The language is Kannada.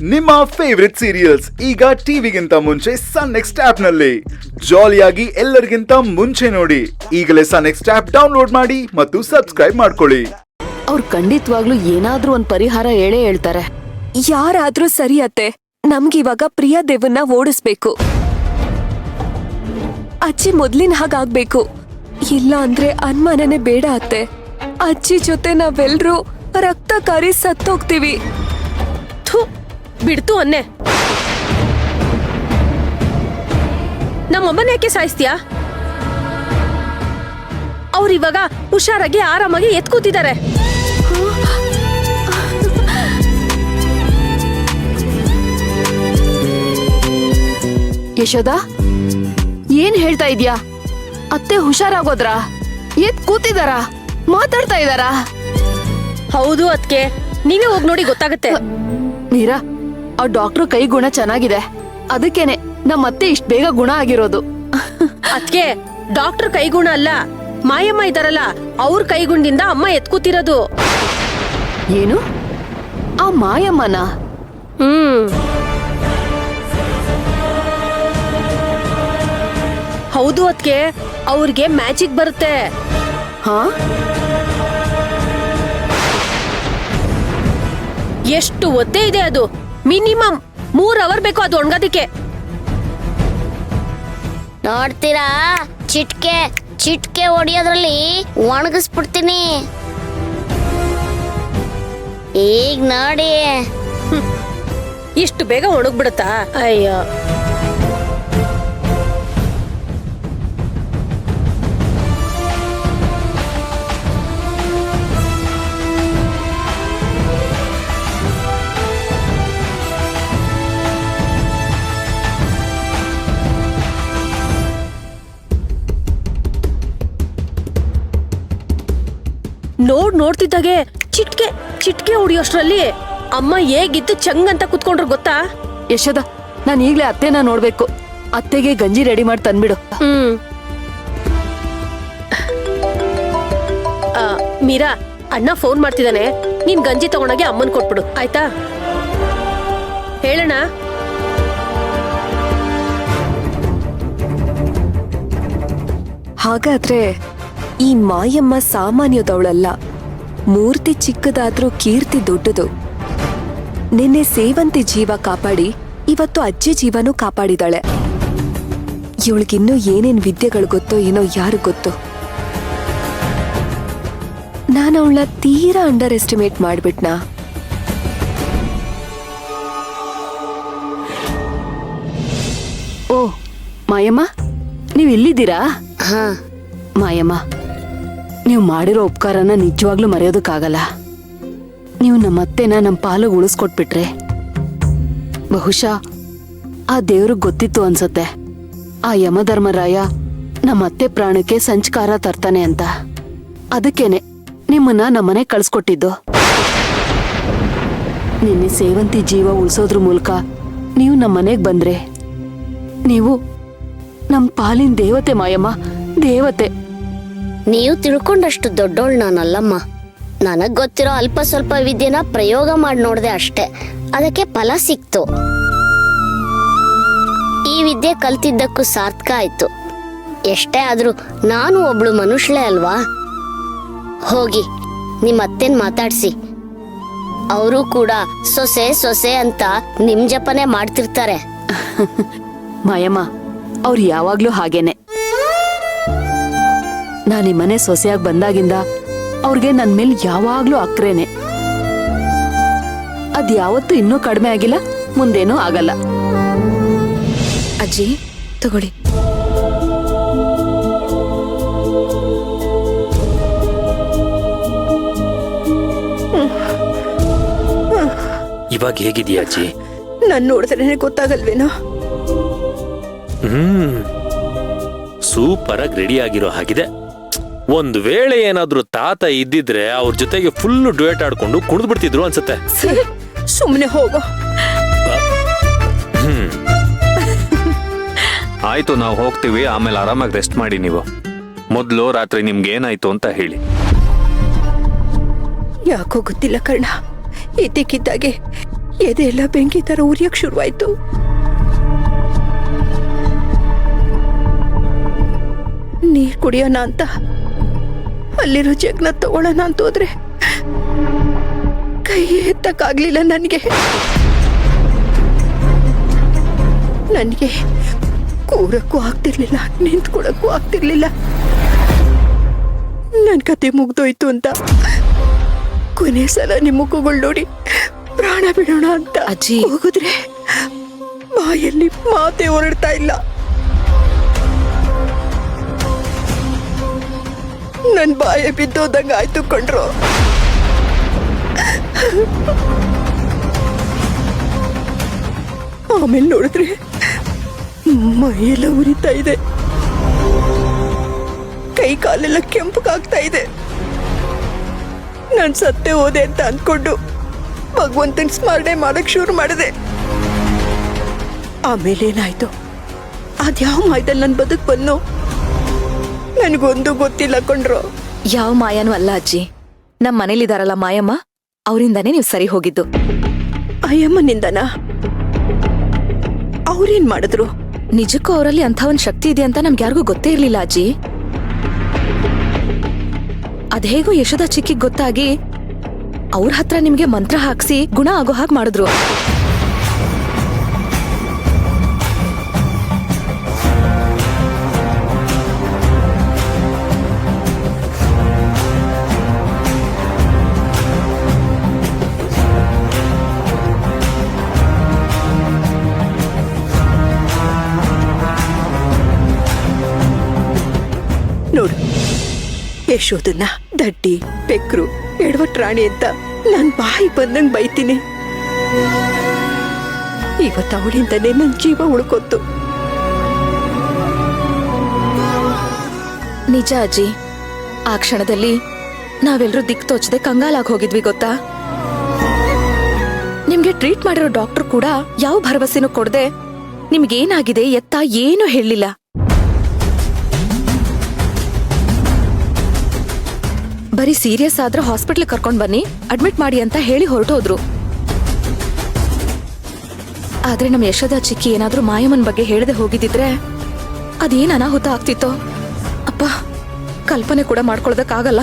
ನಿಮ್ಮ ಫೇವರಿಟ್ ಸೀರಿಯಲ್ಸ್ ಈಗ ಟಿವಿಗಿಂತ ಮುಂಚೆ ಸನ್ ನೆಕ್ಸ್ಟ್ ಆಪ್ ನಲ್ಲಿ ಜಾಲಿಯಾಗಿ ಎಲ್ಲರಿಗಿಂತ ಮುಂಚೆ ನೋಡಿ. ಈಗಲೇ ಸನ್ ನೆಕ್ಸ್ಟ್ ಆಪ್ ಡೌನ್ಲೋಡ್ ಮಾಡಿ ಮತ್ತು ಸಬ್ಸ್ಕ್ರೈಬ್ ಮಾಡ್ಕೊಳ್ಳಿ. ಅವ್ರು ಖಂಡಿತವಾಗ್ಲೂ ಏನಾದ್ರೂ ಒಂದ್ ಪರಿಹಾರ ಹೇಳ್ತಾರೆ. ಯಾರಾದ್ರೂ ಸರಿ ಅತ್ತೆ, ನಮ್ಗಿವಾಗ ಪ್ರಿಯಾ ದೇವನ್ನ ಓಡಿಸ್ಬೇಕು. ಅಜ್ಜಿ ಮೊದ್ಲಿನ ಹಾಗಾಗ್ಬೇಕು. ಇಲ್ಲ ಅಂದ್ರೆ ಅನುಮಾನನೇ ಬೇಡ ಅತ್ತೆ. ಅಜ್ಜಿ ಜೊತೆ ನಾವೆಲ್ರೂ ರಕ್ತ ಕಾರಿ ಸತ್ತೋಗ್ತೀವಿ. ಬಿಡ್ತು ಅನ್ನೆ. ನಮ್ಮಮ್ಮನ ಯಾಕೆ ಸಾಯಿಸ್ತೀಯಾ? ಅವ್ರಿವಾಗ ಹುಷಾರಾಗಿ ಆರಾಮಾಗಿ ಎತ್ ಕೂತಿದ್ದಾರೆ. ಯಶೋದ, ಏನ್ ಹೇಳ್ತಾ ಇದ್ಯಾ? ಅತ್ತೆ ಹುಷಾರಾಗೋದ್ರಾ? ಎತ್ ಕೂತಿದಾರ? ಮಾತಾಡ್ತಾ ಇದಾರಾ? ಹೌದು ಅದ್ಕೆ, ನೀವೇ ಹೋಗಿ ನೋಡಿ ಗೊತ್ತಾಗತ್ತೆ. ಮೀರಾ, ಆ ಡಾಕ್ಟ್ರು ಕೈ ಗುಣ ಚೆನ್ನಾಗಿದೆ, ಅದಕ್ಕೇನೆ ನಮ್ಮತ್ತೆ ಇಷ್ಟ ಬೇಗ ಗುಣ ಆಗಿರೋದು. ಅದ್ಕೆ ಡಾಕ್ಟರ್ ಕೈಗುಣ ಅಲ್ಲ, ಮಾಯಮ್ಮ ಇದಾರಲ್ಲ ಅವ್ರ ಕೈಗುಣದಿಂದ ಅಮ್ಮ ಎತ್ಕೂತಿರೋದು. ಏನು? ಆ ಮಾಯಮ್ಮನ? ಹೌದು ಅದ್ಕೆ, ಅವ್ರಿಗೆ ಮ್ಯಾಜಿಕ್ ಬರುತ್ತೆ. ಹಾ? ಎಷ್ಟು ಒದ್ದೆ ಇದೆ ಅದು. ಮಿನಿಮಮ್ 3 ಅವರ್ ಬೇಕು ಅದು ಒಣಗೋದಿಕ್ಕೆ. ನೋಡ್ತೀರಾ, ಚಿಟ್ಕೆ ಹೊಡಿಯೋದ್ರಲ್ಲಿ ಒಣಗಿಸ್ಬಿಡ್ತೀನಿ. ಈಗ ನೋಡಿ. ಇಷ್ಟು ಬೇಗ ಒಣಗ್ಬಿಡುತ್ತಾ? ಅಯ್ಯೋ. ನೋಡ್ತಿದ್ದಾಗೆ ಚಿಟ್ಕೆ ಹೊಡಿಯೋಷ್ಟ್ರಲ್ಲಿ ಅಮ್ಮ ಹೇಗಿದ್ದು ಚಂಗಂತ ಕುತ್ಕೊಂಡ್ರು ಗೊತ್ತಾ? ಯಶೋದ, ನಾನು ಈಗ್ಲೇ ಅತ್ತೆನ ನೋಡ್ಬೇಕು. ಅತ್ತೆಗೆ ಗಂಜಿ ರೆಡಿ ಮಾಡಿ ತಂದ್ಬಿಡು. ಮೀರಾ, ಅಣ್ಣ ಫೋನ್ ಮಾಡ್ತಿದ್ದಾನೆ, ನೀನ್ ಗಂಜಿ ತಗೊಂಡಾಗೆ ಅಮ್ಮನ್ ಕೊಟ್ಬಿಡು ಆಯ್ತಾ? ಹೇಳಣ್ಣ. ಹಾಗಾದ್ರೆ ಈ ಮಾಯಮ್ಮ ಸಾಮಾನ್ಯದವಳಲ್ಲ. ಮೂರ್ತಿ ಚಿಕ್ಕದಾದ್ರೂ ಕೀರ್ತಿ ದೊಡ್ಡದು. ನಿನ್ನೆ ಸೇವಂತಿ ಜೀವ ಕಾಪಾಡಿ ಇವತ್ತು ಅಜ್ಜಿ ಜೀವನೂ ಕಾಪಾಡಿದಾಳೆ. ಇವಳಿಗಿನ್ನೂ ಏನೇನ್ ವಿದ್ಯೆಗಳು ಗೊತ್ತೋ ಏನೋ ಯಾರು ಗೊತ್ತು. ನಾನು ಅವಳನ್ನ ತೀರಾ ಅಂಡರ್ ಎಸ್ಟಿಮೇಟ್ ಮಾಡ್ಬಿಟ್ನಾ? ಓ ಮಾಯಮ್ಮ, ನೀವ್ ಇಲ್ಲಿದ್ದೀರಾ? ಮಾಯಮ್ಮ, ನೀವು ಮಾಡಿರೋ ಉಪಕಾರನ ನಿಜವಾಗ್ಲೂ ಮರೆಯೋದಕ್ಕಾಗಲ್ಲ. ನೀವು ನಮ್ಮತ್ತೆನ ನಮ್ಮ ಪಾಲಿಗೆ ಉಳಿಸ್ಕೊಟ್ಬಿಟ್ರೆ ಬಹುಶಃ ಆ ದೇವ್ರಿಗೆ ಗೊತ್ತಿತ್ತು ಅನ್ಸತ್ತೆ, ಆ ಯಮಧರ್ಮರಾಯ ನಮ್ಮತ್ತೆ ಪ್ರಾಣಕ್ಕೆ ಸಂಚಕಾರ ತರ್ತಾನೆ ಅಂತ. ಅದಕ್ಕೇನೆ ನಿಮ್ಮನ್ನ ನಮ್ಮನೆ ಕಳ್ಸ್ಕೊಟ್ಟಿದ್ದು. ನಿನ್ನೆ ಸೇವಂತಿ ಜೀವ ಉಳಿಸೋದ್ರ ಮೂಲಕ ನೀವು ನಮ್ಮನೆಗ್ ಬಂದ್ರೆ ನೀವು ನಮ್ಮ ಪಾಲಿನ ದೇವತೆ ಮಾಯಮ್ಮ, ದೇವತೆ. ನೀವು ತಿಳ್ಕೊಂಡಷ್ಟು ದೊಡ್ಡೋಳ್ ನಾನಲ್ಲಮ್ಮ. ನನಗ್ ಗೊತ್ತಿರೋ ಅಲ್ಪ ಸ್ವಲ್ಪ ವಿದ್ಯೆನ ಪ್ರಯೋಗ ಮಾಡಿ ನೋಡ್ದೆ ಅಷ್ಟೇ, ಅದಕ್ಕೆ ಫಲ ಸಿಕ್ತು. ಈ ವಿದ್ಯೆ ಕಲ್ತಿದ್ದಕ್ಕೂ ಸಾರ್ಥಕ ಆಯ್ತು. ಎಷ್ಟೇ ಆದ್ರೂ ನಾನು ಒಬ್ಳು ಮನುಷ್ಯಳೇ ಅಲ್ವಾ? ಹೋಗಿ ನಿಮ್ಮ ಅತ್ತೆನ್ ಮಾತಾಡ್ಸಿ. ಅವರು ಕೂಡ ಸೊಸೆ ಅಂತ ನಿಮ್ ಜಪನೆ ಮಾಡ್ತಿರ್ತಾರೆ. ಮಾಯಮ್ಮ, ಅವ್ರು ಯಾವಾಗ್ಲೂ ಹಾಗೇನೆ. ನಾನು ಈ ಮನೆ ಸೊಸೆಯಾಗಿ ಬಂದಾಗಿಂದ ಅವ್ರಿಗೆ ನನ್ ಮೇಲೆ ಯಾವಾಗ್ಲೂ ಅಕ್ರೇನೆ. ಅದ್ ಯಾವತ್ತೂ ಇನ್ನೂ ಕಡಿಮೆ ಆಗಿಲ್ಲ, ಮುಂದೇನೂ ಆಗಲ್ಲ. ಅಜ್ಜಿ ತಗೊಳ್ಳಿ. ಇವಾಗ ಹೇಗಿದೆಯಾ ಅಜ್ಜಿ? ನಾನ್ ನೋಡಿದ್ರೆ ಗೊತ್ತಾಗಲ್ವೇನೋ? ಸೂಪರ್ ಆಗಿ ರೆಡಿ ಆಗಿರೋ ಹಾಗಿದೆ. ಒಂದ್ ವೇಳೆ ಏನಾದ್ರೂ ತಾತ ಇದ್ದಿದ್ರೆ ಅವ್ರ ಜೊತೆಗೆ ಫುಲ್ ಡ್ಯೂಯೆಟ್ ಆಡ್ಕೊಂಡು ಕುಣಿದ್ ಬಿಡ್ತಿದ್ರು ಅನ್ಸುತ್ತೆ. ಸುಮ್ಮನೆ ಹೋಗೋ. ಆಯ್ತು, ನಾವು ಹೋಗ್ತೀವಿ. ಆಮೇಲೆ ಆರಾಮಾಗಿ ರೆಸ್ಟ್ ಮಾಡಿ. ನೀವು ಮೊದಲು ರಾತ್ರಿ ನಿಮ್ಗೆ ಏನಾಯ್ತು ಅಂತ ಹೇಳಿ. ಯಾಕೋ ಗೊತ್ತಿಲ್ಲ ಕರ್ಣ, ಇದ್ದಕ್ಕಿದ್ದಾಗೆ ಎದೆ ಎಲ್ಲ ಬೆಂಕಿ ತರ ಉರಿಯಕ್ ಶುರುವಾಯ್ತು. ನೀರ್ ಕುಡಿಯೋಣ ಅಂತ ಅಲ್ಲಿರೋ ಜಗ್ನ ತಗೊಳ್ಳೋಣ ಅಂತ ಹೋದ್ರೆ ಕೈ ಎತ್ತಕ್ಕಾಗ್ಲಿಲ್ಲ ನನಗೆ. ಕೂರಕ್ಕೂ ಆಗ್ತಿರ್ಲಿಲ್ಲ, ನಿಂತ್ಕೊಳಕ್ಕೂ ಆಗ್ತಿರ್ಲಿಲ್ಲ. ನನ್ ಕತೆ ಮುಗ್ದೋಯ್ತು ಅಂತ ಕೊನೆ ಸಲ ನಿಮ್ಮ ಮುಖಗಳು ನೋಡಿ ಪ್ರಾಣ ಬಿಡೋಣ ಅಂತ ಅಜ್ಜಿ. ಹೋಗಿದ್ರೆ ಬಾಯಲ್ಲಿ ಮಾತೆ ಹೊರಡ್ತಾ ಇಲ್ಲ. ನನ್ ಬಾಯ ಬಿದ್ದೋದಂಗ ಆಯ್ತು ಕೊಂಡ್ರು. ಆಮೇಲೆ ನೋಡಿದ್ರೆ ಮೈಯೆಲ್ಲ ಉರಿತಾ ಇದೆ, ಕೈ ಕಾಲೆಲ್ಲ ಕೆಂಪಗಾಗ್ತಾ ಇದೆ. ನಾನ್ ಸತ್ತೇ ಹೋದೆ ಅಂತ ಅಂದ್ಕೊಂಡು ಭಗವಂತನ ಸ್ಮರಣೆ ಮಾಡಕ್ ಶುರು ಮಾಡಿದೆ. ಆಮೇಲೆ ಏನಾಯ್ತು, ಅದ್ಯಾವ ಮಾಯದಲ್ಲಿ ನನ್ ಬದುಕ್ ಬಂದು ನನಗೊಂದು ಗೊತ್ತಿಲ್ಲ ಕೊಂಡ್ರು. ಯಾವ ಮಾಯನೂ ಅಲ್ಲ ಅಜ್ಜಿ. ನಮ್ ಮನೇಲಿದಾರಲ್ಲ ಮಾಯಮ್ಮ, ಅವರಿಂದಾನೇ ನೀವು ಸರಿ ಹೋಗಿದ್ದು. ಅಯ್ಯಮ್ಮನಿಂದನಾ? ಅವ್ರೇನ್ ಮಾಡಿದ್ರು? ನಿಜಕ್ಕೂ ಅವರಲ್ಲಿ ಅಂಥ ಒಂದ್ ಶಕ್ತಿ ಇದೆ ಅಂತ ನಮ್ಗೆ ಯಾರಿಗೂ ಗೊತ್ತೇ ಇರ್ಲಿಲ್ಲ ಅಜ್ಜಿ. ಅದೇಗೋ ಯಶೋದ ಚಿಕ್ಕಿಗ್ ಗೊತ್ತಾಗಿ ಅವ್ರ ಹತ್ರ ನಿಮ್ಗೆ ಮಂತ್ರ ಹಾಕ್ಸಿ ಗುಣ ಆಗೋ ಹಾಗೆ ಮಾಡಿದ್ರು. ನೋಡು, ಯಶೋದನ್ನ ದಡ್ಡಿ, ಬೆಕ್ರು, ಎಡವಟ್ ರಾಣಿ ಅಂತ ನನ್ ಬಾಯಿ ಬಂದಂಗ್ ಬೈತೀನಿ. ಇವತ್ತು ಅವಳಿಂದನೇ ನನ್ ಜೀವ ಉಳ್ಕೊತ್ತು. ನಿಜ ಅಜ್ಜಿ, ಆ ಕ್ಷಣದಲ್ಲಿ ನಾವೆಲ್ಲರೂ ದಿಕ್ ತೋಚದೆ ಕಂಗಾಲಾಗಿ ಹೋಗಿದ್ವಿ ಗೊತ್ತಾ. ನಿಮ್ಗೆ ಟ್ರೀಟ್ ಮಾಡಿರೋ ಡಾಕ್ಟರ್ ಕೂಡ ಯಾವ ಭರವಸೆನೂ ಕೊಡದೆ ನಿಮ್ಗೇನಾಗಿದೆ ಎತ್ತ ಏನೂ ಹೇಳಿಲ್ಲ. ಬರೀ ಸೀರಿಯಸ್ ಆದ್ರೆ ಹಾಸ್ಪಿಟ್ಲ್ ಕರ್ಕೊಂಡ್ ಬನ್ನಿ, ಅಡ್ಮಿಟ್ ಮಾಡಿ ಅಂತ ಹೇಳಿ ಹೊರಟೋದ್ರು. ಆದ್ರೆ ನಮ್ ಯಶೋದ ಚಿಕ್ಕಿ ಏನಾದ್ರೂ ಮಾಯಮ್ಮನ್ ಬಗ್ಗೆ ಹೇಳದೆ ಹೋಗಿದ್ದಿದ್ರೆ ಅದೇನ್ ಅನಾಹುತ ಆಗ್ತಿತ್ತೋ ಅಪ್ಪ, ಕಲ್ಪನೆ ಕೂಡ ಮಾಡ್ಕೊಳೋದಕ್ಕಾಗಲ್ಲ.